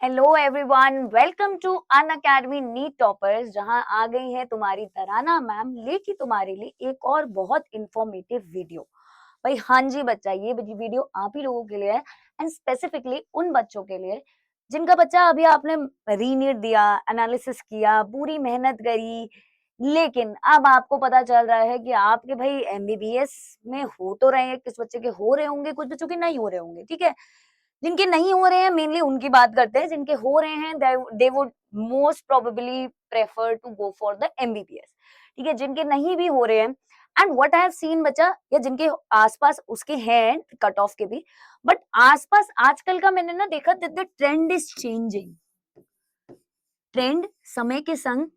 Hello everyone, welcome to Unacademy NEET toppers, जहां आ गई है तुम्हारी तराना मैम लेके तुम्हारे लिए एक और बहुत इंफॉर्मेटिव वीडियो। भाई हाँ जी बच्चा, ये वीडियो आप ही लोगों के लिए है एंड स्पेसिफिकली उन बच्चों के लिए जिनका बच्चा अभी आपने रीनीट दिया, एनालिसिस किया, पूरी मेहनत करी, लेकिन अब आपको पता चल रहा है कि आपके भाई एमबीबीएस में हो तो रहे हैं, किस बच्चे के हो रहे होंगे, कुछ बच्चों के नहीं हो रहे होंगे। ठीक है, जिनके नहीं हो रहे हैं मेनली उनकी बात करते हैं, जिनके हो रहे हैं they would most probably prefer to go for the MBBS. ठीक है, जिनके नहीं भी हो रहे हैं and what I have seen बच्चा, या जिनके आसपास उसके हैं कट ऑफ के भी, बट आसपास आजकल का मैंने ना देखा that the trend is changing. Trend समय के संग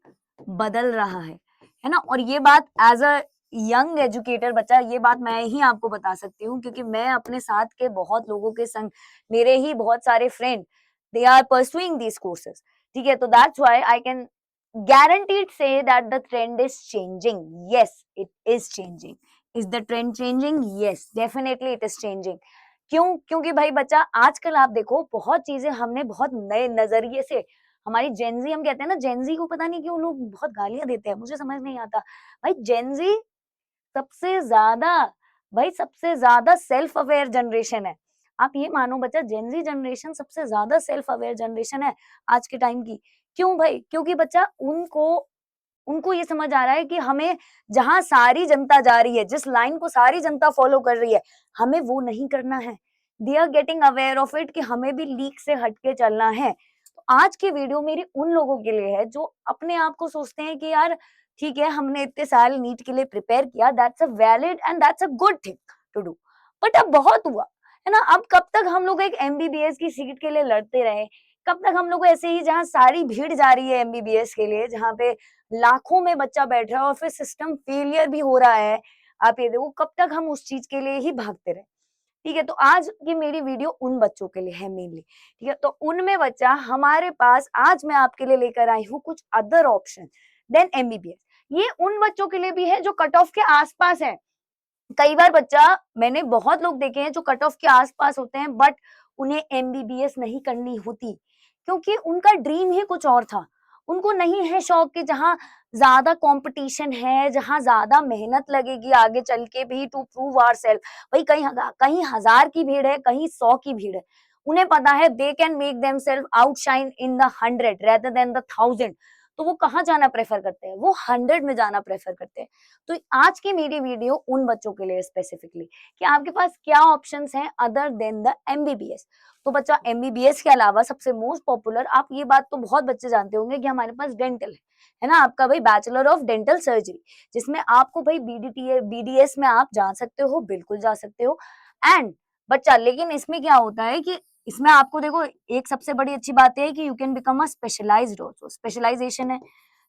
बदल रहा है ना। और ये बात एज अ यंग एजुकेटर बच्चा, ये बात मैं ही आपको बता सकती हूँ, क्योंकि मैं अपने साथ के बहुत लोगों के संग, मेरे ही बहुत सारे friend, they are pursuing these courses. ठीक है, तो that's why I can guaranteed say that the trend is changing. Yes, it is changing. Is the trend changing? Yes, definitely it is changing. क्यों? क्योंकि भाई बच्चा आजकल आप देखो बहुत चीजें हमने बहुत नए नजरिए से, हमारी जेनजी, हम कहते हैं ना जेनजी को, पता नहीं क्यों लोग बहुत गालियां देते हैं, मुझे समझ नहीं आता। भाई जेनजी सबसे ज्यादा, भाई सबसे ज्यादा सेल्फ अवेयर जनरेशन है। आप ये मानो बच्चा, जेनजी जनरेशन सबसे ज्यादा सेल्फ अवेयर जनरेशन है आज के टाइम की। क्यों भाई? क्योंकि बच्चा उनको उनको ये समझ आ रहा है कि हमें जहां सारी जनता जा रही है, जिस लाइन को सारी जनता फॉलो कर रही है, हमें वो नहीं करना है। They are getting aware of it कि हमें भी लीक से हटके चलना है। तो आज की वीडियो मेरी उन लोगों के लिए है जो अपने आप को सोचते हैं कि यार ठीक है, हमने इतने साल नीट के लिए प्रिपेयर किया, that's a valid and that's a good thing to do, but अब बहुत हुआ है ना। अब कब तक हम लोग एक एमबीबीएस की सीट के लिए लड़ते रहे? कब तक हम लोग ऐसे ही, जहां सारी भीड़ जा रही है एमबीबीएस के लिए, जहां पे लाखों में बच्चा बैठ रहा है और फिर सिस्टम फेलियर भी हो रहा है, आप ये देखो, कब तक हम उस चीज के लिए ही भागते रहे? ठीक है, तो आज की मेरी वीडियो उन बच्चों के लिए है मेनली। ठीक है, तो उनमें बच्चा हमारे पास आज मैं आपके लिए लेकर आई हूँ कुछ अदर ऑप्शन देन एमबीबीएस। ये उन बच्चों के लिए भी है जो कट ऑफ के आसपास है। कई बार बच्चा, मैंने बहुत लोग देखे हैं जो कट ऑफ के आसपास होते हैं बट उन्हें एमबीबीएस नहीं करनी होती, क्योंकि उनका ड्रीम ही कुछ और था। उनको नहीं है शौक कि जहां ज्यादा कंपटीशन है, जहां ज्यादा मेहनत लगेगी आगे चल के भी टू प्रूव आवर सेल्फ। भाई कहीं कहीं 1000 की भीड़ है, कहीं 100 की भीड़ है, उन्हें पता है they can make them self outshine in the 100 rather than the 1000। तो वो कहाँ जाना प्रेफर करते हैं? वो 100 में जाना प्रेफर करते हैं। तो आज की मेरी वीडियो उन बच्चों के लिए स्पेसिफिकली कि आपके पास क्या ऑप्शंस हैं अदर देन द एमबीबीएस। तो बच्चा एमबीबीएस के अलावा सबसे मोस्ट पॉपुलर, आप ये बात तो बहुत बच्चे जानते होंगे कि हमारे पास डेंटल है ना, आपका भाई बैचलर ऑफ डेंटल सर्जरी, जिसमें आपको भाई बीडीटी बीडीएस में आप जा सकते हो, बिल्कुल जा सकते हो। एंड बच्चा, लेकिन इसमें क्या होता है कि इसमें आपको देखो, एक सबसे बड़ी अच्छी बात है कि you can become a specialised also, specialisation है,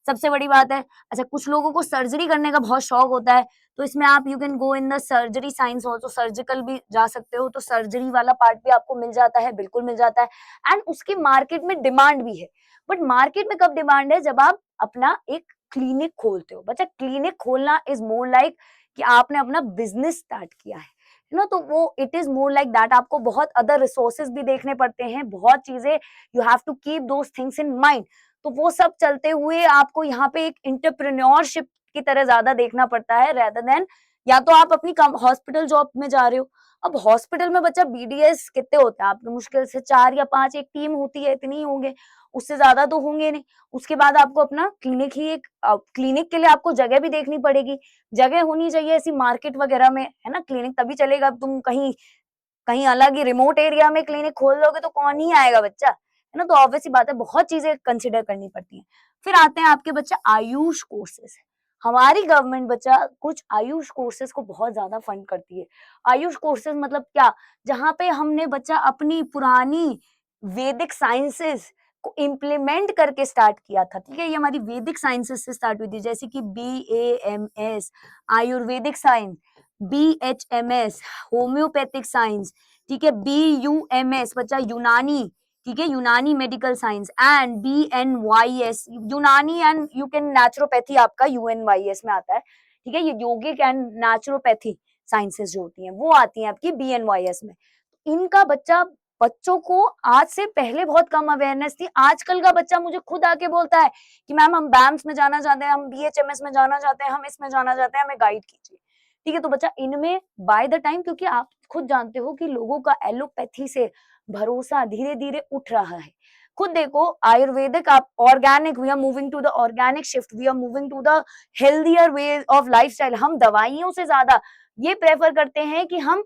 सबसे बड़ी बात है। अच्छा, कुछ लोगों को सर्जरी करने का बहुत शौक होता है, तो इसमें आप you can go in the surgery science also, surgical भी जा सकते हो, तो सर्जरी वाला पार्ट भी आपको मिल जाता है, बिल्कुल मिल जाता है। एंड उसकी मार्केट में डिमांड भी है। बट मार्केट में कब डिमांड है? जब आप अपना एक क्लिनिक खोलते हो। बच्चा, क्लिनिक खोलना इज मोर लाइक कि आपने अपना बिजनेस स्टार्ट किया है ना, तो वो it is more like that. आपको बहुत अदर रिसोर्सेज भी देखने पड़ते हैं, बहुत चीजें, you have to keep those things in mind. तो वो सब चलते हुए आपको यहाँ पे एक एंटरप्रेन्योरशिप की तरह ज्यादा देखना पड़ता है, रेदर देन या तो आप अपनी हॉस्पिटल जॉब में जा रहे हो। अब हॉस्पिटल में बच्चा बीडीएस कितने होते हैं आपके? मुश्किल से 4 या 5 एक टीम होती है, इतनी ही होंगे, उससे ज्यादा तो होंगे नहीं। उसके बाद आपको अपना क्लिनिक ही, एक क्लिनिक के लिए आपको जगह भी देखनी पड़ेगी। जगह होनी चाहिए ऐसी मार्केट वगैरह में, है ना, क्लिनिक तभी चलेगा। तुम कहीं कहीं अलग ही रिमोट एरिया में क्लिनिक खोल लोगे तो कौन ही आएगा बच्चा, है ना। तो ऑब्वियस सी बात है, बहुत चीजें कंसिडर करनी पड़ती हैं। फिर आते हैं आपके बच्चा आयुष कोर्सेज। हमारी गवर्नमेंट बच्चा कुछ आयुष कोर्सेज को बहुत ज्यादा फंड करती है। आयुष कोर्सेज मतलब क्या? जहां पे हमने बच्चा अपनी पुरानी वैदिक साइंसेस को इम्प्लीमेंट करके स्टार्ट किया था। ठीक है, ये हमारी वैदिक साइंसेस से स्टार्ट हुई थी, जैसे कि BAMS Ayurvedic science, BHMS homeopathic science, ठीक है, BUMS बच्चा यूनानी, ठीक है, यूनानी मेडिकल साइंस, एंड BNYS यूनानी एंड यू कैन नेचुरोपैथी, आपका UNYS में आता है। ठीक है, ये योगिक एंड नेचुरोपैथी साइंसेस जो होती हैं वो आती हैं आपकी BNYS में। इनका बच्चा बच्चों को आज से पहले बहुत कम अवेयरनेस थी। आजकल का बच्चा मुझे खुद आके बोलता है कि मैम हम बैंम्स में जाना चाहते हैं, हम बीएचएमएस में जाना चाहते हैं, हम इसमें जाना चाहते हैं, हमें गाइड कीजिए। ठीक है, तो बच्चा इनमें बाय द टाइम, क्योंकि आप खुद जानते हो कि लोगों का एलोपैथी से भरोसा धीरे धीरे उठ रहा है। खुद देखो आयुर्वेदिक, आप organic, we are moving to the organic shift, we are moving to the healthier way of lifestyle. हम दवाइयों से ज्यादा ये प्रेफर करते हैं कि हम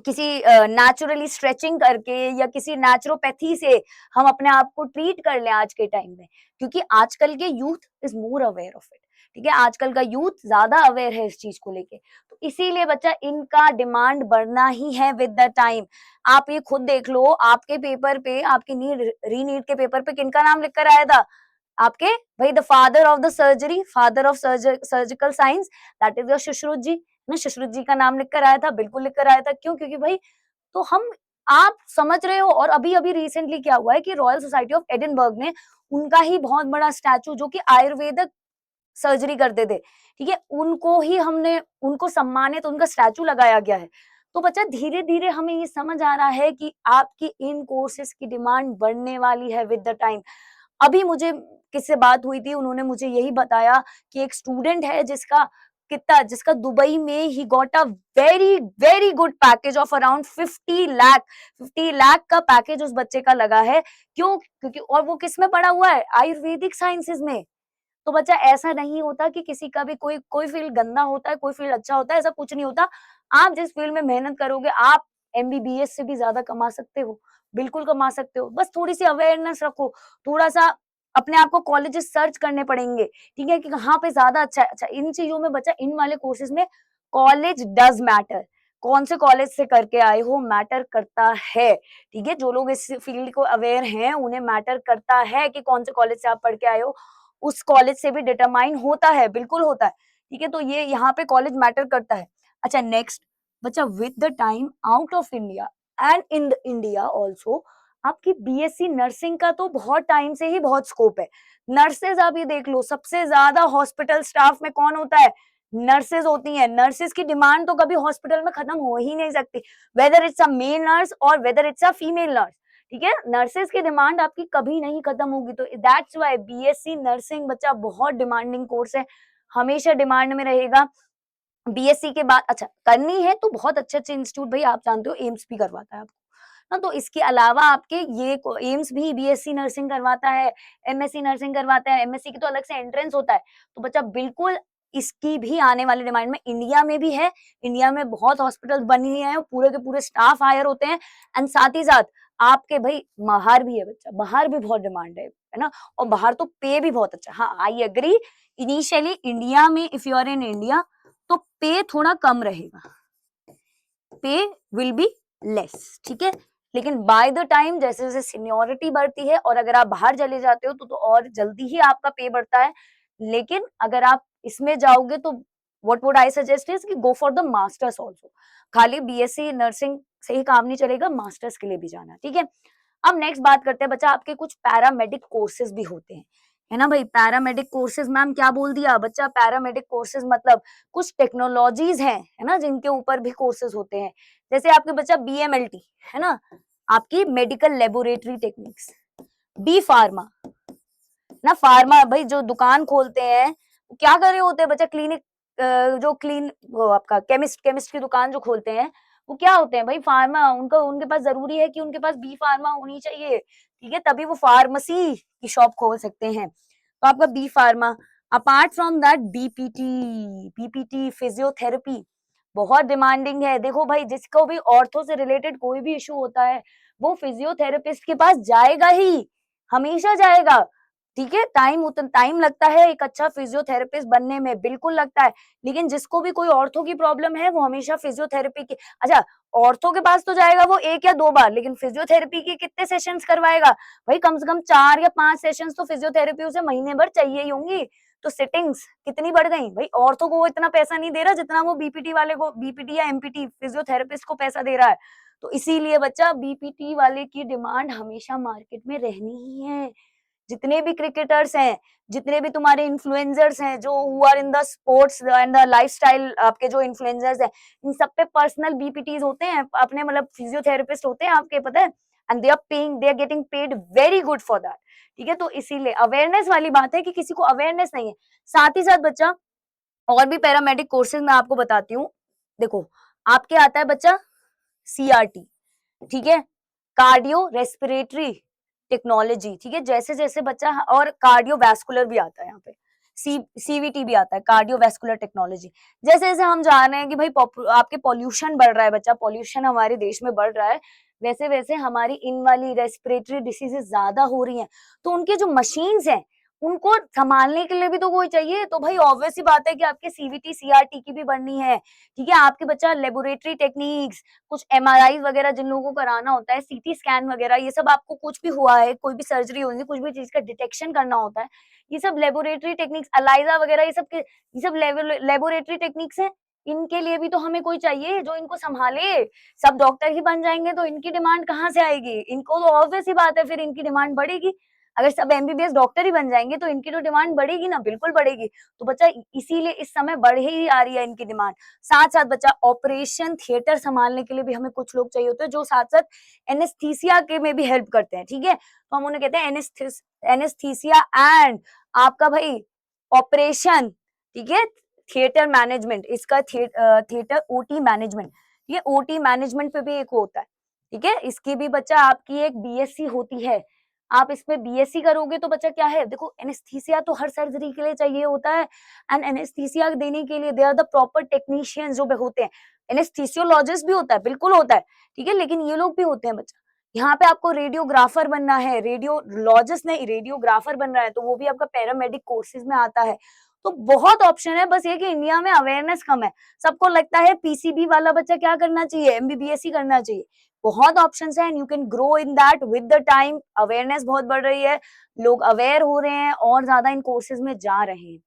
किसी नेचुरली स्ट्रेचिंग करके या किसी नेचुरोपैथी से हम अपने आप को ट्रीट कर लें आज के टाइम में, क्योंकि आजकल के youth is more aware of it. ठीक है, आजकल का यूथ ज्यादा अवेयर है इस चीज को लेके, तो इसीलिए बच्चा इनका डिमांड बढ़ना ही है विद द टाइम। आप ये खुद देख लो, आपके पेपर पे, आपके नीट री नीट के पेपर पे किनका नाम लिख कर आया था? आपके भाई the father of the surgery, father of surgical science, that is your Sushrut ji ना। सुश्रुत जी का नाम लिख कर आया था, बिल्कुल लिख कर आया था। क्यों? क्योंकि भाई, तो हम, आप समझ रहे हो। और अभी अभी रिसेंटली क्या हुआ है कि रॉयल सोसाइटी ऑफ एडिनबर्ग ने उनका ही बहुत बड़ा स्टैचू, जो कि आयुर्वेदिक सर्जरी करते थे, ठीक है, उनको ही हमने, उनको सम्मानित, उनका स्टैचू लगाया गया है। तो बच्चा धीरे धीरे हमें ये समझ आ रहा है कि आपकी इन कोर्सेज की डिमांड बढ़ने वाली है विद द टाइम। अभी मुझे किससे बात हुई थी, उन्होंने मुझे यही बताया कि एक स्टूडेंट है जिसका कितना, जिसका दुबई में he got a very very good package of around 50 lakh, 50 lakh का पैकेज उस बच्चे का लगा है। क्यों? क्योंकि, और वो किस में पढ़ा हुआ है? आयुर्वेदिक साइंसेज में। तो बच्चा ऐसा नहीं होता कि किसी का भी कोई कोई फील्ड गंदा होता है, कोई फील्ड अच्छा होता है, ऐसा कुछ नहीं होता। आप जिस फील्ड में मेहनत करोगे, आप एमबीबीएस से भी ज्यादा कमा सकते हो, बिल्कुल कमा सकते हो। बस थोड़ी सी अवेयरनेस रखो, थोड़ा सा अपने आप को कॉलेजेस सर्च करने पड़ेंगे, ठीक है, कि कहाँ पे ज्यादा अच्छा है। अच्छा, इन चीजों में बच्चा, इन वाले कोर्सेज में कॉलेज डज मैटर। कौन से कॉलेज से करके आए हो मैटर करता है। ठीक है, जो लोग इस फील्ड को अवेयर हैं उन्हें मैटर करता है कि कौन से कॉलेज से आप पढ़ के आए हो। उस कॉलेज से भी डिटरमाइन होता है, बिल्कुल होता है। ठीक है, तो ये यहाँ पे कॉलेज मैटर करता है। अच्छा, नेक्स्ट बच्चा, with the time out of India and in the India also, आपकी बीएससी नर्सिंग का तो बहुत टाइम से ही बहुत स्कोप है। नर्सेज आप ये देख लो, सबसे ज्यादा हॉस्पिटल स्टाफ में कौन होता है? नर्सेज होती हैं। नर्सेज की डिमांड तो कभी हॉस्पिटल में खत्म हो ही नहीं सकती, whether it's a male nurse or whether it's a female nurse. ठीक है, नर्सेज की डिमांड आपकी कभी नहीं खत्म होगी। तो दैट्स व्हाई बीएससी नर्सिंग बच्चा बहुत डिमांडिंग कोर्स है, हमेशा डिमांड में रहेगा। बीएससी के बाद अच्छा करनी है तो बहुत अच्छे अच्छे इंस्टीट्यूट, भाई आप जानते हो एम्स भी करवाता है आपको ना। तो इसके अलावा आपके ये एम्स भी बीएससी नर्सिंग करवाता है, एमएससी नर्सिंग करवाता है। एमएससी की तो अलग से एंट्रेंस होता है। तो बच्चा बिल्कुल इसकी भी आने वाले डिमांड में, इंडिया में भी है। इंडिया में बहुत हॉस्पिटल बनी हैं, पूरे के पूरे स्टाफ हायर होते हैं। एंड साथ ही साथ आपके भाई बाहर भी है बच्चा, बाहर भी बहुत डिमांड है ना। और बाहर तो पे भी बहुत अच्छा। हाँ, आई एग्री, इनिशियली इंडिया में if you are in India तो पे थोड़ा कम रहेगा, पे विल बी लेस। ठीक है, लेकिन बाय द टाइम जैसे जैसे सीनियोरिटी बढ़ती है और अगर आप बाहर चले जाते हो तो और जल्दी ही आपका पे बढ़ता है। लेकिन अगर आप इसमें जाओगे तो what would I suggest is कि go for the masters also. खाली बीएससी नर्सिंग से ही काम नहीं चलेगा, मास्टर्स के लिए भी जाना। ठीक है, अब नेक्स्ट बात करते हैं बच्चा, आपके कुछ पैरामेडिक कोर्सेज भी होते हैं, है ना भाई। पैरामेडिक कोर्सेज, मैम क्या बोल दिया बच्चा? पैरामेडिक कोर्सेज मतलब कुछ टेक्नोलॉजीज हैं, है ना, जिनके ऊपर भी कोर्सेज होते हैं। जैसे आपके बच्चा बीएमएलटी, है ना, आपकी medical laboratory techniques. B pharma ना, फार्मा भाई जो दुकान खोलते हैं वो क्या कर रहे होते हैं बच्चा? क्लिनिक, जो क्लीन, वो आपका केमिस्ट, केमिस्ट की दुकान जो खोलते हैं वो क्या होते हैं भाई? फार्मा। उनका, उनके पास जरूरी है कि उनके पास बी फार्मा होनी चाहिए, ठीक है, तभी वो फार्मेसी की शॉप खोल सकते हैं। तो आपका B pharma. Apart from that BPT, BPT physiotherapy बहुत डिमांडिंग है। देखो भाई, जिसको भी ऑर्थो से रिलेटेड कोई भी इशू होता है वो फिजियोथेरेपिस्ट के पास जाएगा ही, हमेशा जाएगा। ठीक है, टाइम उतना टाइम लगता है एक अच्छा फिजियोथेरेपिस्ट बनने में, बिल्कुल लगता है। लेकिन जिसको भी कोई ऑर्थो की प्रॉब्लम है वो हमेशा फिजियोथेरेपी की, अच्छा, ऑर्थो के पास तो जाएगा वो 1 या 2 बार, लेकिन फिजियोथेरेपी की कितने सेशंस करवाएगा भाई? कम से कम 4 या 5 सेशंस तो फिजियोथेरेपी उसे महीने भर चाहिए ही होंगी। तो सिटिंग्स कितनी बढ़ गई भाई? ऑर्थो को वो इतना पैसा नहीं दे रहा जितना वो बीपीटी वाले को, बीपीटी या एमपीटी फिजियोथेरेपिस्ट को पैसा दे रहा है। तो इसीलिए बच्चा बीपीटी वाले की डिमांड हमेशा मार्केट में रहनी ही है। जितने भी क्रिकेटर्स हैं, जितने भी तुम्हारे इन्फ्लुएंसर्स हैं, जो who are in the sports and the lifestyle, आपके जो इन्फ्लुएंसर्स हैं, इन सब पे पर्सनल बीपीटीज होते हैं, अपने मतलब फिजियोथेरेपिस्ट होते हैं आपके, पता है, and they are getting paid very good for that. ठीक है, तो इसीलिए अवेयरनेस वाली बात है कि किसी को अवेयरनेस नहीं है। साथ ही साथ बच्चा और भी पैरामेडिक कोर्सेज मैं आपको बताती हूँ। देखो, आपके आता है बच्चा सीआरटी, ठीक है, कार्डियो रेस्पिरेटरी टेक्नोलॉजी, ठीक है, जैसे जैसे बच्चा, और कार्डियोवैस्कुलर भी आता है यहाँ पे, सीवीटी भी आता है, कार्डियोवैस्कुलर टेक्नोलॉजी। जैसे जैसे हम जान रहे हैं कि भाई आपके पॉल्यूशन बढ़ रहा है बच्चा, पॉल्यूशन हमारे देश में बढ़ रहा है, वैसे वैसे हमारी इन वाली रेस्पिरेटरी डिसीजेस ज्यादा हो रही हैं, तो उनके जो मशीन्स हैं उनको संभालने के लिए भी तो कोई चाहिए। तो भाई ऑब्वियस सी बात है कि आपके सीवीटी सीआरटी की भी बढ़नी है। ठीक है, आपके बच्चा लेबोरेटरी टेक्निक्स, कुछ एमआरआई वगैरह जिन लोगों को कराना होता है, सीटी स्कैन वगैरह, ये सब आपको कुछ भी हुआ है, कोई भी सर्जरी होगी, कुछ भी चीज का डिटेक्शन करना होता है, ये सब लेबोरेटरी टेक्निक्स, अलाइजा वगैरह, ये सब लेबोरेटरी टेक्निक्स है। इनके लिए भी तो हमें कोई चाहिए जो इनको संभाले। सब डॉक्टर ही बन जाएंगे तो इनकी डिमांड कहाँ से आएगी? इनको तो ऑब्वियस ही बात है, फिर इनकी डिमांड बढ़ेगी। अगर सब एमबीबीएस डॉक्टर ही बन जाएंगे तो इनकी तो डिमांड बढ़ेगी ना, बिल्कुल बढ़ेगी। तो बच्चा इसीलिए इस समय बढ़ ही आ रही है इनकी डिमांड। साथ साथ बच्चा ऑपरेशन थिएटर संभालने के लिए भी हमें कुछ लोग चाहिए होते हैं, जो साथ साथ एनेस्थीसिया के में भी हेल्प करते हैं। ठीक है, तो हम उन्हें कहते हैं एनेस्थीसिया एंड आपका भाई ऑपरेशन, ठीक है, थिएटर मैनेजमेंट, इसका थिएटर ओटी मैनेजमेंट, ये ओटी मैनेजमेंट पे भी एक होता है। ठीक है, इसकी भी बच्चा आपकी एक बीएससी होती है। आप इसमें बीएससी करोगे तो बच्चा क्या है, देखो एनेस्थीसिया तो हर सर्जरी के लिए चाहिए होता है, एंड एनेस्थीसिया देने के लिए they are the proper technicians जो होते हैं। एनेस्थीसियोलॉजिस्ट भी होता है, बिल्कुल होता है, ठीक है, लेकिन ये लोग भी होते हैं बच्चा। यहाँ पे आपको रेडियोग्राफर बनना है, रेडियोलॉजिस्ट नहीं, रेडियोग्राफर बनना है, तो वो भी आपका पैरामेडिक कोर्सेज में आता है। तो बहुत ऑप्शन है, बस ये कि इंडिया में अवेयरनेस कम है। सबको लगता है पीसीबी वाला बच्चा क्या करना चाहिए, एमबीबीएस ही करना चाहिए। बहुत ऑप्शंस हैं, you can grow in that with the time. Awareness बहुत बढ़ रही है, लोग अवेयर हो रहे हैं और ज्यादा इन कोर्सेज में जा रहे हैं।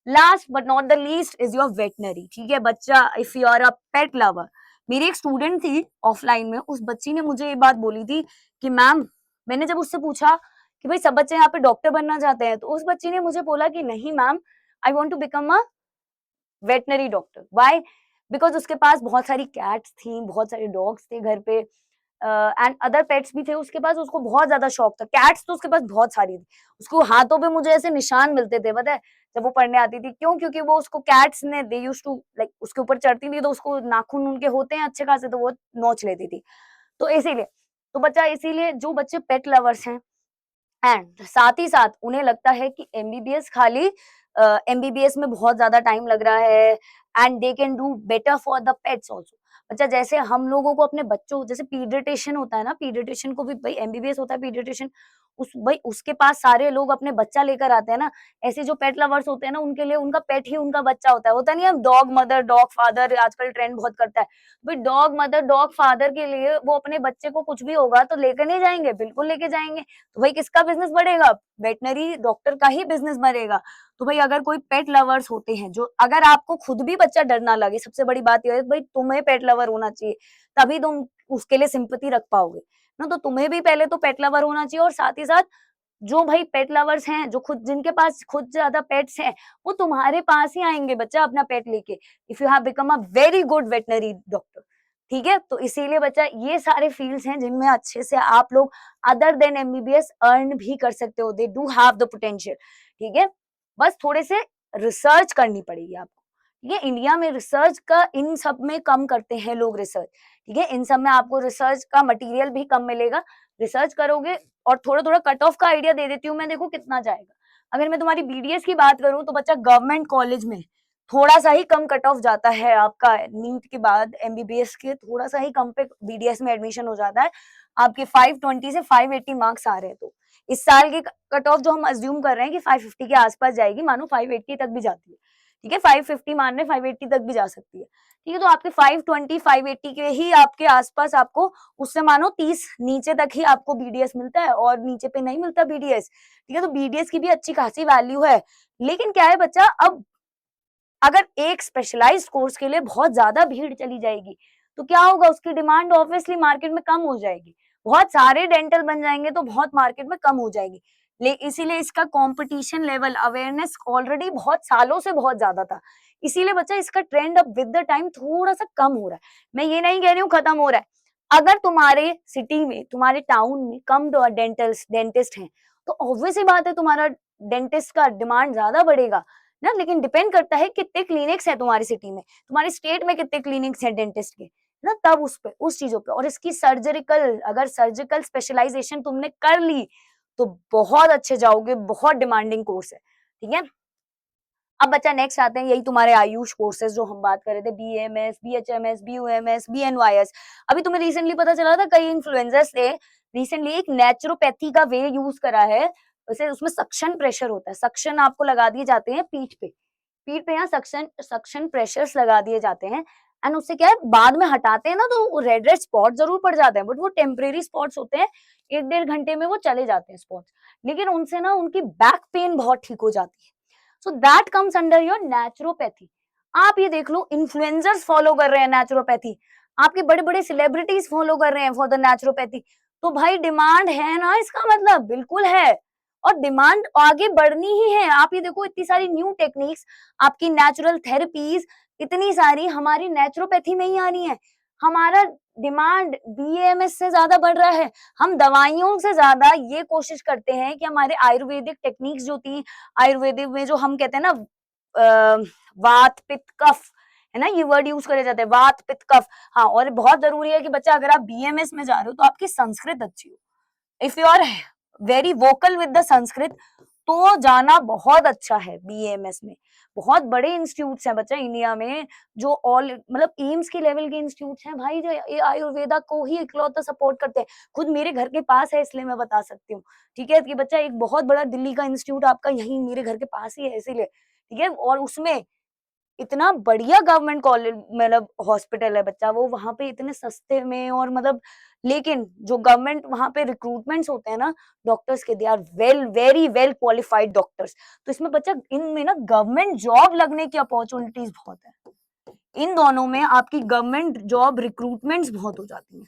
Last but not the least is your veterinary. ठीक है बच्चा, if you are a pet lover. मेरी एक स्टूडेंट थी ऑफलाइन में, उस बच्ची ने मुझे ये बात बोली थी कि मैम, मैंने जब उससे पूछा कि भाई सब बच्चे यहाँ पे डॉक्टर बनना चाहते हैं, तो उस बच्ची ने मुझे बोला कि नहीं ma'am, I want to become a veterinary doctor. Why? Because उसके पास बहुत सारी कैट्स थी, बहुत सारे डॉग्स थे घर पे, एंड अदर पेट्स भी थे उसके पास। उसको बहुत ज्यादा शौक था, कैट्स तो उसके पास बहुत सारी थी। उसको हाथों पे मुझे ऐसे निशान मिलते थे, पता है, जब वो पढ़ने आती थी। क्यों? क्योंकि वो उसको कैट्स ने, दे यूज्ड टू लाइक, उसके ऊपर चढ़ती थी तो उसको नाखून उनके होते हैं अच्छे खासे, तो वो नोच लेती थी। तो इसीलिए, तो बच्चा, इसीलिए जो बच्चे पेट लवर्स हैं एंड साथ ही साथ उन्हें लगता है कि एमबीबीएस खाली एमबीबीएस में बहुत ज्यादा टाइम लग रहा है and they can do better for the pets also. अच्छा, जैसे हम लोगों को अपने बच्चों, जैसे पीडियाट्रिशियन होता है ना, पीडियाट्रिशियन को भी भाई एमबीबीएस होता है पीडियाट्रिशियन, उस भाई उसके पास सारे लोग अपने बच्चा लेकर आते हैं ना। ऐसे जो पेट लवर्स होते हैं ना, उनके लिए उनका पेट ही उनका बच्चा होता नहीं है। डॉग मदर डॉग फादर आजकल ट्रेंड बहुत करता है, भाई डॉग मदर डॉग फादर के लिए वो अपने बच्चे को कुछ भी होगा तो लेकर नहीं जाएंगे, बिल्कुल लेके जाएंगे। तो भाई किसका बिजनेस बढ़ेगा? वेटनरी डॉक्टर का ही बिजनेस बढ़ेगा। तो भाई अगर कोई पेट लवर्स होते हैं, जो, अगर आपको खुद भी बच्चा डर ना लगे, सबसे बड़ी बात यह है भाई तुम्हें पेट लवर होना चाहिए, तभी तुम उसके लिए सिंपैथी रख पाओगे ना। तो तुम्हें भी पहले तो पेट लवर होना चाहिए, और साथ ही साथ जो भाई पेट लवर्स हैं, जो खुद, जिनके पास खुद ज्यादा पेट्स हैं, वो तुम्हारे पास ही आएंगे बच्चा अपना पेट लेके, if you have become a very good veterinary doctor. ठीक है, तो इसीलिए बच्चा ये सारे फील्ड्स हैं जिनमें अच्छे से आप लोग अदर देन एमबीबीएस अर्न भी कर सकते हो। They do have the potential. ठीक है, बस थोड़े से रिसर्च करनी पड़ेगी आपको। ठीक है, इंडिया में रिसर्च का इन सब में कम करते हैं लोग रिसर्च। ठीक है, इन सब में आपको रिसर्च का मटेरियल भी कम मिलेगा। रिसर्च करोगे, और थोड़ा थोड़ा कट ऑफ का आइडिया दे देती हूँ मैं, देखो कितना जाएगा। अगर मैं तुम्हारी बीडीएस की बात करूं तो बच्चा गवर्नमेंट कॉलेज में थोड़ा सा ही कम कट ऑफ जाता है आपका, नीट के बाद एमबीबीएस के थोड़ा सा ही कम पे बीडीएस में एडमिशन हो जाता है। आपके 520 से 580 मार्क्स आ रहे हैं, तो इस साल की कट ऑफ जो हम अज्यूम कर रहे हैं कि 550 के आसपास जाएगी, मानो 580 तक भी जाती है। ठीक है, 550 मान रहे, 580 तक भी जा सकती है। ठीक है, तो आपके 520 580 के ही आपके आसपास, आपको उससे मानो 30 नीचे तक ही आपको बीडीएस मिलता है, और नीचे पे नहीं मिलता बीडीएस। ठीक है, तो बीडीएस की भी अच्छी खासी वैल्यू है। लेकिन क्या है बच्चा, अब अगर एक स्पेशलाइज्ड कोर्स के लिए बहुत ज्यादा भीड़ चली जाएगी तो क्या होगा, उसकी डिमांड ऑब्वियसली मार्केट में कम हो जाएगी। बहुत सारे डेंटल बन जाएंगे तो बहुत मार्केट में कम हो जाएगी। इसीलिए इसका कंपटीशन लेवल, अवेयरनेस ऑलरेडी बहुत सालों से बहुत ज्यादा था, इसीलिए बच्चा इसका ट्रेंड अब विद द टाइम थोड़ा सा कम हो रहा है। मैं ये नहीं कह रही हूँ खत्म हो रहा है। अगर तुम्हारे सिटी में, तुम्हारे टाउन में कम डेंटिस्ट हैं, तो ऑब्वियस ही बात है तुम्हारा डेंटिस्ट का डिमांड ज्यादा बढ़ेगा ना। लेकिन डिपेंड करता है कितने क्लिनिक्स है तुम्हारी सिटी में, तुम्हारी स्टेट में कितने क्लिनिक्स हैं डेंटिस्ट के ना, तब उस पे, उस चीजों पे। और इसकी सर्जिकल, अगर सर्जिकल स्पेशलाइजेशन तुमने कर ली तो बहुत अच्छे जाओगे, बहुत डिमांडिंग कोर्स है, ठीक है। अब बच्चा नेक्स्ट आते हैं, यही तुम्हारे आयुष कोर्सेज जो हम बात कर रहे थे, बीएमएस, बीएचएमएस, बीयूएमएस, बीएनवाईएस। अभी तुम्हें रिसेंटली पता चला था, कई इन्फ्लुएंसर्स ने रिसेंटली एक नेचुरोपैथी का वे यूज करा है। वैसे उसमें सक्शन प्रेशर होता है, सक्शन आपको लगा दिए जाते हैं पीठ पे, पीठ पे यहाँ सक्शन सक्शन प्रेशर्स लगा दिए जाते हैं। एंड उससे क्या है, बाद में हटाते हैं ना तो रेड रेड स्पॉट जरूर पड़ जाते हैं, बट वो टेम्परेरी स्पॉट्स होते हैं, 1-1.5 घंटे में वो चले जाते हैं स्पॉट्स। लेकिन उनसे ना उनकी बैक पेन बहुत ठीक हो जाती है। So that comes under your naturopathy. आप ये देख लो, इन्फ्लुएंसर्स फॉलो कर रहे हैं नेचुरोपैथी, आपके बड़े बड़े सेलिब्रिटीज फॉलो कर रहे हैं फॉर द नेचुरोपैथी। तो भाई डिमांड है ना, इसका मतलब बिल्कुल है, और डिमांड आगे बढ़नी ही है। आप ये देखो, इतनी सारी न्यू टेक्निक्स, आपकी नेचुरल थेरेपीज इतनी सारी हमारी नेचुरोपैथी में ही आ रही है। हमारा डिमांड बीएमएस से ज्यादा बढ़ रहा है। हम दवाइयों से ज्यादा ये कोशिश करते हैं कि हमारे आयुर्वेदिक टेक्निक्स जो थी, आयुर्वेदिक में जो हम कहते हैं ना वात पित्त कफ, है ना, ये वर्ड यूज करे जाते हैं, वात पित्त कफ। हाँ, और बहुत जरूरी है कि बच्चा अगर आप बीएमएस में जा रहे हो तो आपकी संस्कृत अच्छी हो। If you are very vocal with the Sanskrit तो जाना बहुत अच्छा है बीएमएस में। बहुत बड़े इंस्टीट्यूट्स हैं बच्चा इंडिया में, जो ऑल मतलब एम्स के लेवल के इंस्टीट्यूट्स हैं भाई, जो ये आयुर्वेदा को ही इकलौता सपोर्ट करते हैं। खुद मेरे घर के पास है, इसलिए मैं बता सकती हूँ, ठीक है, कि बच्चा एक बहुत बड़ा दिल्ली का इंस्टीट्यूट आपका यहीं मेरे घर के पास ही है, इसीलिए, ठीक है। और उसमें इतना बढ़िया गवर्नमेंट कॉलेज मतलब हॉस्पिटल है बच्चा, वो वहां पे इतने सस्ते में, और मतलब, लेकिन जो गवर्नमेंट वहां पे रिक्रूटमेंट्स होते हैं ना डॉक्टर्स के, they are very well qualified doctors. तो इसमें बच्चा, इनमें ना गवर्नमेंट जॉब लगने की अपॉर्चुनिटीज बहुत है। इन दोनों में आपकी गवर्नमेंट जॉब रिक्रूटमेंट्स बहुत हो जाती है,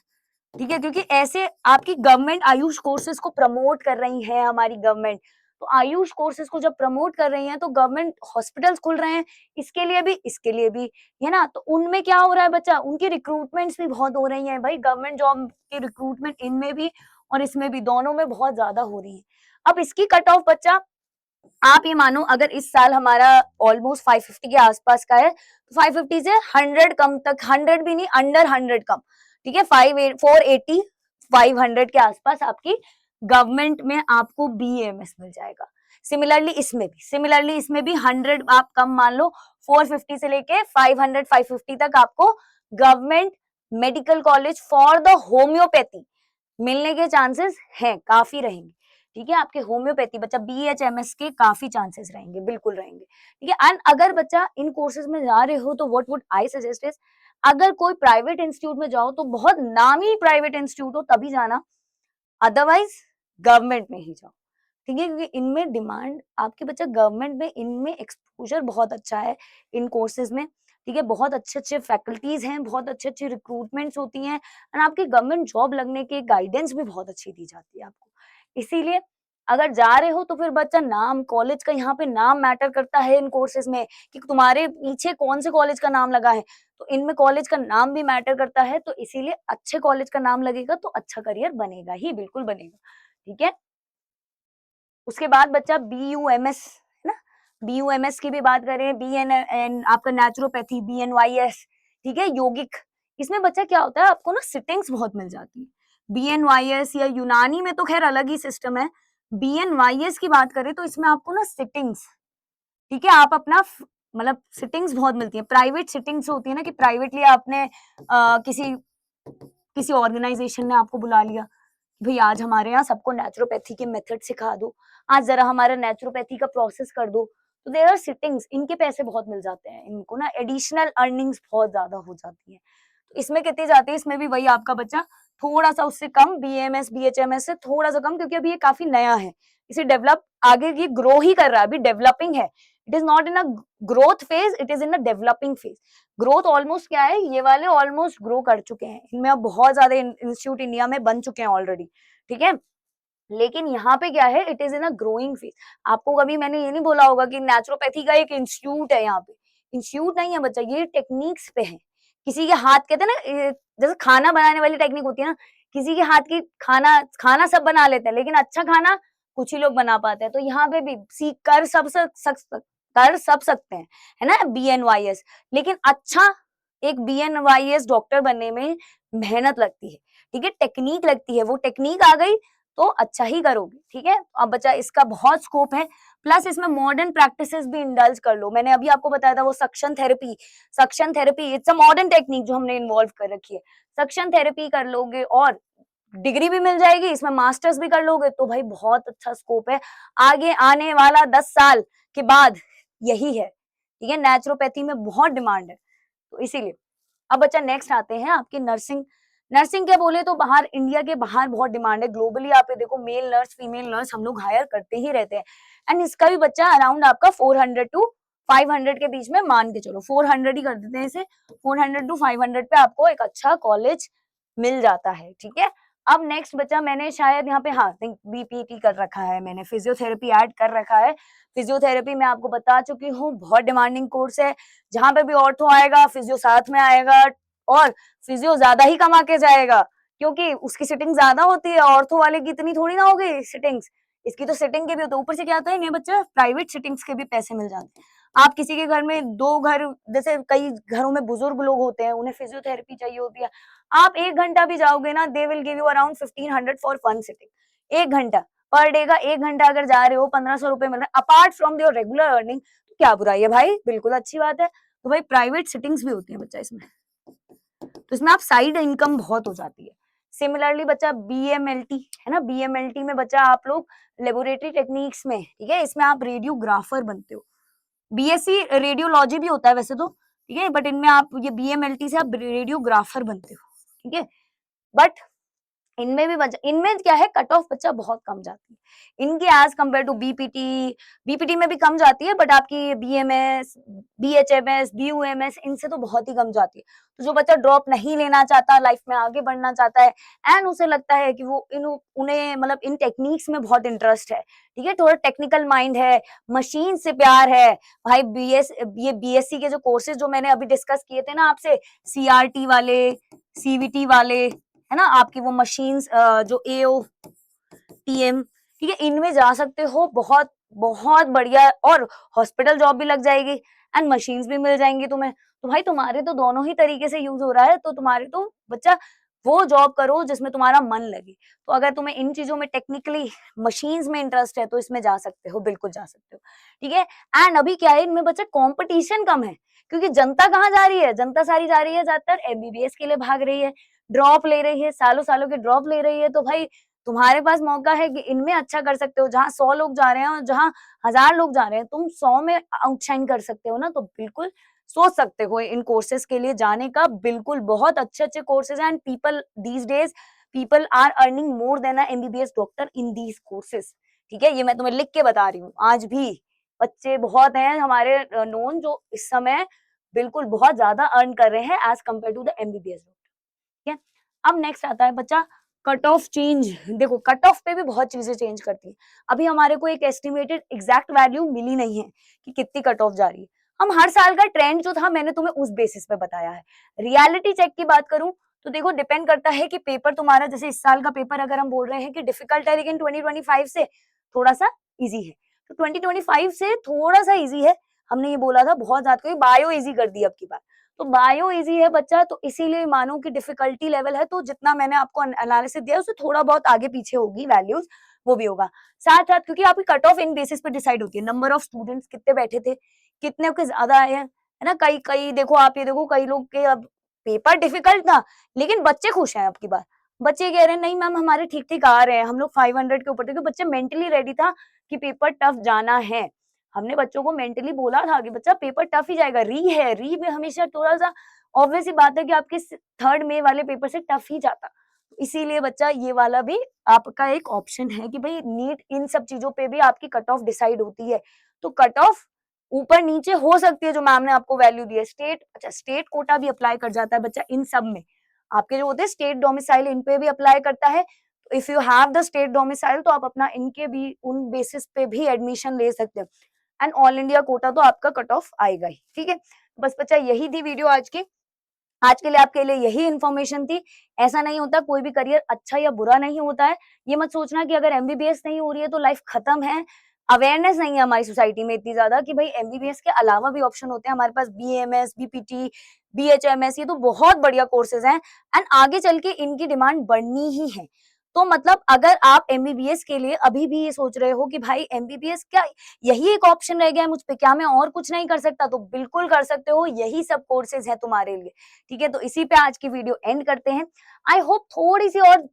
ठीक है, क्योंकि ऐसे आपकी गवर्नमेंट आयुष कोर्सेज को प्रमोट कर रही है हमारी गवर्नमेंट। तो आयुष कोर्सेज को जब प्रमोट कर रही है तो गवर्नमेंट हॉस्पिटल्स खुल रहे हैं, इसके लिए भी, इसके लिए भी, है ना। तो उनमें क्या हो रहा है बच्चा, उनकी रिक्रूटमेंट्स भी बहुत हो रही है भाई, गवर्नमेंट जॉब की रिक्रूटमेंट इनमें भी और इसमें भी, दोनों में बहुत ज्यादा हो रही है। अब इसकी कट ऑफ बच्चा, आप ये मानो अगर इस साल हमारा ऑलमोस्ट 550 के आसपास का है, तो 550 से 100 कम तक, 100 भी नहीं, अंडर 100 कम, ठीक है, 480 500 के आसपास आपकी गवर्नमेंट में आपको बीएमएस मिल जाएगा। सिमिलरली इसमें भी 100 आप कम मान लो, 450 से लेके 500 550 तक आपको government medical college for the homeopathy मिलने के चांसेस हैं, काफी रहेंगे, ठीक है। आपके होम्योपैथी बच्चा बीएचएमएस के काफी चांसेस रहेंगे, बिल्कुल रहेंगे, ठीक है। एंड अगर बच्चा इन कोर्सेज में जा रहे हो तो what would I suggest is, अगर कोई प्राइवेट इंस्टीट्यूट में जाओ तो बहुत नामी प्राइवेट इंस्टीट्यूट हो तभी जाना, अदरवाइज गवर्नमेंट में ही जाओ, ठीक है, क्योंकि इनमें डिमांड आपके बच्चा, गवर्नमेंट में इनमें एक्सपोजर बहुत अच्छा है इन कोर्सेज में, ठीक है। बहुत अच्छे अच्छे फैकल्टीज हैं, बहुत अच्छे अच्छे रिक्रूटमेंट्स होती हैं, एंड आपकी गवर्नमेंट जॉब लगने की गाइडेंस भी बहुत अच्छी दी जाती है आपको। इसीलिए अगर जा रहे हो तो फिर बच्चा, नाम कॉलेज का यहाँ पे नाम मैटर करता है इन कोर्सेज में, कि तुम्हारे पीछे कौन से कॉलेज का नाम लगा है, तो इनमें कॉलेज का नाम भी मैटर करता है। तो इसीलिए अच्छे कॉलेज का नाम लगेगा तो अच्छा करियर बनेगा ही, बिल्कुल बनेगा, ठीक है। उसके बाद बच्चा बीयूएमएस, है ना, बीयूएमएस की भी बात करें, बीएन आपका नेचुरोपैथी, बीएनवाईएस, ठीक है, योगिक। इसमें बच्चा क्या होता है, आपको ना सिटिंग्स बहुत मिल जाती है। बीएनवाईएस या यूनानी में तो खैर अलग ही सिस्टम है, बीएनवाईएस की बात करें तो इसमें आपको ना सिटिंग्स, ठीक है, आप अपना मतलब सिटिंग्स बहुत मिलती है, प्राइवेट सिटिंग्स होती है ना, कि प्राइवेटली आपने किसी किसी ऑर्गेनाइजेशन ने आपको बुला लिया, भाई आज हमारे यहाँ सबको नेचुरोपैथी के मेथड सिखा दो, आज जरा हमारा नेचुरोपैथी का प्रोसेस कर दो। तो देयर आर सिटिंग्स, इनके पैसे बहुत मिल जाते हैं, इनको ना एडिशनल अर्निंग्स बहुत ज्यादा हो जाती है। तो इसमें कितनी जाती है, इसमें भी वही आपका बच्चा थोड़ा सा उससे कम, बीएमएस बीएचएमएस से थोड़ा सा कम, क्योंकि अभी ये काफी नया है, इसे डेवलप आगे ये ग्रो ही कर रहा है, अभी डेवलपिंग है। It is not in a growth phase, it is in a developing phase. Growth almost क्या है, ये वाले ऑलमोस्ट ग्रो कर चुके हैं, इनमें अब बहुत ज्यादा इंस्टीट्यूट इंडिया में बन चुके हैं ऑलरेडी, ठीक है। लेकिन यहाँ पे क्या है, it is in a growing phase. आपको कभी मैंने ये नहीं बोला होगा कि नेचुरोपैथी का एक इंस्टीट्यूट है, यहाँ पे इंस्टीट्यूट नहीं है बच्चा, ये टेक्निक्स पे है। किसी के हाथ, कहते हैं ना जैसे खाना बनाने वाली टेक्निक होती है ना, किसी के हाथ की खाना खाना सब बना लेते हैं, लेकिन अच्छा खाना कुछ ही लोग बना पाते हैं। तो यहाँ पे भी सीख कर सब सकते हैं, है ना, BNYS। लेकिन अच्छा एक BNYS डॉक्टर बनने में मेहनत लगती है, ठीक है, टेक्निक लगती है। वो टेक्निक आ गई तो अच्छा ही करोगे, ठीक है। अब बच्चा इसका बहुत स्कोप है, प्लस इसमें मॉडर्न प्रैक्टिसेस भी इंडल्ज कर लो। मैंने अभी आपको बताया था वो suction therapy it's a modern technique जो हमने इन्वॉल्व कर रखी है। सक्शन थेरेपी कर लोगे और डिग्री भी मिल जाएगी, इसमें मास्टर्स भी कर लोगे, तो भाई बहुत अच्छा स्कोप है। आगे आने वाला 10 साल के बाद यही है, ठीक है, नेचुरोपैथी में बहुत डिमांड है, तो इसीलिए। अब बच्चा नेक्स्ट आते हैं आपकी नर्सिंग। नर्सिंग क्या बोले तो बाहर, इंडिया के बाहर बहुत डिमांड है, ग्लोबली आप ये देखो मेल नर्स फीमेल नर्स हम लोग हायर करते ही रहते हैं। एंड इसका भी बच्चा अराउंड आपका 400 टू 500 के बीच में मान के चलो, 400 ही कर देते हैं इसे, 400 टू 500 पे आपको एक अच्छा कॉलेज मिल जाता है, ठीक है। अब नेक्स्ट बच्चा, मैंने शायद यहाँ पे हाँ BPT कर रखा है, मैंने फिजियोथेरेपी ऐड कर रखा है। फिजियोथेरेपी मैं आपको बता चुकी हूँ, बहुत डिमांडिंग कोर्स है। जहां पे भी ऑर्थो आएगा फिजियो साथ में आएगा, और फिजियो ज्यादा ही कमा के जाएगा, क्योंकि उसकी सिटिंग ज्यादा होती है, ऑर्थो वाले की इतनी थोड़ी ना होगी सिटिंग्स। इसकी तो सिटिंग के भी होते हैं, ऊपर से क्या होता है इन्हें बच्चा प्राइवेट सिटिंग्स के भी पैसे मिल जाते हैं। आप किसी के घर में दो घर, जैसे कई घरों में बुजुर्ग लोग होते हैं, उन्हें फिजियोथेरेपी चाहिए होती है, आप 1 घंटा भी जाओगे ना, they will give you around 1500 for one sitting. 1 घंटा पर डे का, 1 घंटा अगर जा रहे हो 1500 रुपए मिल रहे हैं apart from your regular earning, तो क्या बुराई है भाई, बिल्कुल अच्छी बात है। तो भाई प्राइवेट सिटिंग्स भी होती है बच्चा इसमें, तो इसमें आप साइड इनकम बहुत हो जाती है। सिमिलरली बच्चा BMLT है ना, BMLT में बच्चा आप लोग लेबोरेटरी टेक्निक्स में, ठीक है, इसमें आप रेडियोग्राफर बनते हो। BSc रेडियोलॉजी भी होता है वैसे तो, ठीक है, बट इनमें आप ये BMLT से आप रेडियोग्राफर बनते हो, ठीक है। बट इनमें भी बच्चा, इनमें क्या है, कट ऑफ बच्चा बहुत कम जाती है इनकी एज कम्पेयर टू बीपीटी में भी कम जाती है, बट आपकी BMS BHMS BUMS इनसे तो बहुत ही कम जाती है। तो जो बच्चा ड्रॉप नहीं लेना चाहता, लाइफ में आगे बढ़ना चाहता है, एंड उसे लगता है कि वो उन्हें मतलब इन टेक्निक्स में बहुत इंटरेस्ट है, ठीक है, थोड़ा टेक्निकल माइंड है, मशीन से प्यार है, भाई ये BSc के जो कोर्सेज जो मैंने अभी डिस्कस किए थे ना आपसे, CRT वाले, CVT वाले, है ना, आपकी वो मशीन्स जो AOTM, ठीक है, इनमें जा सकते हो, बहुत बहुत बढ़िया, और हॉस्पिटल जॉब भी लग जाएगी एंड मशीन्स भी मिल जाएंगी तुम्हें। तो भाई तुम्हारे तो दोनों ही तरीके से यूज हो रहा है, तो तुम्हारे तो बच्चा वो जॉब करो जिसमें तुम्हारा मन लगे। तो अगर तुम्हें इन चीजों में टेक्निकली मशीन्स में इंटरेस्ट है तो इसमें जा सकते हो, बिल्कुल जा सकते हो, ठीक है। एंड अभी क्या है, इनमें बच्चा कंपटीशन कम है, क्योंकि जनता कहाँ जा रही है, जनता सारी जा रही है ज्यादातर MBBS के लिए भाग रही है, ड्रॉप ले रही है, सालों सालों के ड्रॉप ले रही है। तो भाई तुम्हारे पास मौका है कि इनमें अच्छा कर सकते हो, जहां 100 लोग जा रहे हैं और जहां 1000 लोग जा रहे हैं, तुम 100 में आउटशाइन कर सकते हो ना, तो बिल्कुल सोच सकते हो इन कोर्सेज के लिए जाने का। बिल्कुल बहुत अच्छे अच्छे कोर्सेज हैं, and people these days people are earning more than a MBBS doctor in these courses, ठीक है, ये मैं तुम्हें लिख के बता रही हूँ। आज भी बच्चे बहुत हैं हमारे नोन जो इस समय बिल्कुल बहुत ज्यादा अर्न कर रहे हैं as compare to the MBBS doctor, ठीक है। अब नेक्स्ट आता है बच्चा कट ऑफ चेंज। देखो कट ऑफ पे भी बहुत चीजें चेंज करती है। अभी हमारे को एक एस्टिमेटेड एग्जैक्ट वैल्यू मिली नहीं है कि कितनी कट ऑफ जा रही है। हम हर साल का ट्रेंड जो था मैंने तुम्हें उस बेसिस पे बताया है। रियलिटी चेक की बात करूं तो देखो डिपेंड करता है कि पेपर तुम्हारा, जैसे इस साल का पेपर अगर हम बोल रहे हैं कि डिफिकल्ट है लेकिन 2025 से थोड़ा सा इजी है, तो 2025 से थोड़ा सा इजी है। हमने ये बोला था बहुत ज्यादा, बायो इजी कर दी अब की बार, तो बायो इजी है बच्चा, तो इसीलिए मानो कि डिफिकल्टी लेवल है, तो जितना मैंने आपको एनालिसिस दिया उससे थोड़ा बहुत आगे पीछे होगी वैल्यूज, वो भी होगा। साथ साथ क्योंकि आपकी कट ऑफ इन बेसिस पे डिसाइड होती है, नंबर ऑफ स्टूडेंट्स कितने बैठे थे, कितने के ज्यादा आए हैं, है ना। कई कई देखो आप ये देखो कई लोग के अब पेपर डिफिकल्ट था लेकिन बच्चे खुश हैं अब की बार। बच्चे कह रहे हैं नहीं मैम हमारे ठीक ठीक आ रहे हैं, हम लोग 500 के ऊपर थे, क्योंकि बच्चे मेंटली रेडी था कि पेपर टफ जाना है। हमने बच्चों को मेंटली बोला था कि बच्चा पेपर टफ ही जाएगा, री है, री में हमेशा थोड़ा सा ऑब्वियस सी बात है कि आपके 3rd मई वाले पेपर से टफ ही जाता। इसीलिए बच्चा ये वाला भी आपका एक ऑप्शन है कि भाई नीट इन सब चीजों पे भी आपकी कट ऑफ डिसाइड होती है। तो कट ऑफ ऊपर नीचे हो सकती है जो मैम ने आपको वैल्यू दी है। स्टेट, अच्छा स्टेट कोटा भी अप्लाई कर जाता है बच्चा इन सब में, आपके जो होते हैं स्टेट डोमिसाइल इन पे भी अप्लाई करता है। If you have the state domicile तो आप अपना इनके भी उन बेसिस पे भी एडमिशन ले सकते हो, एंड ऑल इंडिया कोटा तो आपका कट ऑफ आएगा ही, ठीक है। बस बच्चा यही थी वीडियो आज की। आज के लिए आपके लिए यही इन्फॉर्मेशन थी। ऐसा नहीं होता, कोई भी करियर अच्छा या बुरा नहीं होता है। ये मत सोचना कि अगर एमबीबीएस नहीं हो रही है तो लाइफ खत्म है। अवेयरनेस नहीं है हमारी सोसाइटी में इतनी ज्यादा कि भाई एमबीबीएस के अलावा भी ऑप्शन होते हैं हमारे पास, बीएमएस, बीपीटी, बीएचएमएस, ये तो बहुत बढ़िया कोर्सेज हैं, एंड आगे चल के इनकी डिमांड बढ़नी ही है। तो मतलब अगर आप एमबीबीएस के लिए अभी भी ये सोच रहे हो कि भाई एमबीबीएस क्या यही एक ऑप्शन रह गया है मुझ पे, क्या मैं और कुछ नहीं कर सकता, तो बिल्कुल कर सकते हो, यही सब कोर्सेज है तुम्हारे लिए, ठीक है। तो इसी पे आज की वीडियो एंड करते हैं। आई होप थोड़ी सी और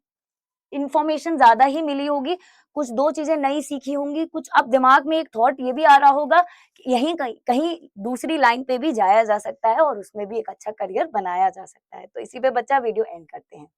इन्फॉर्मेशन ज्यादा ही मिली होगी, कुछ दो चीजें नई सीखी होंगी, कुछ अब दिमाग में एक थॉट ये भी आ रहा होगा कि यहीं कहीं कहीं दूसरी लाइन पे भी जाया जा सकता है और उसमें भी एक अच्छा करियर बनाया जा सकता है। तो इसी पे बच्चा वीडियो एंड करते हैं।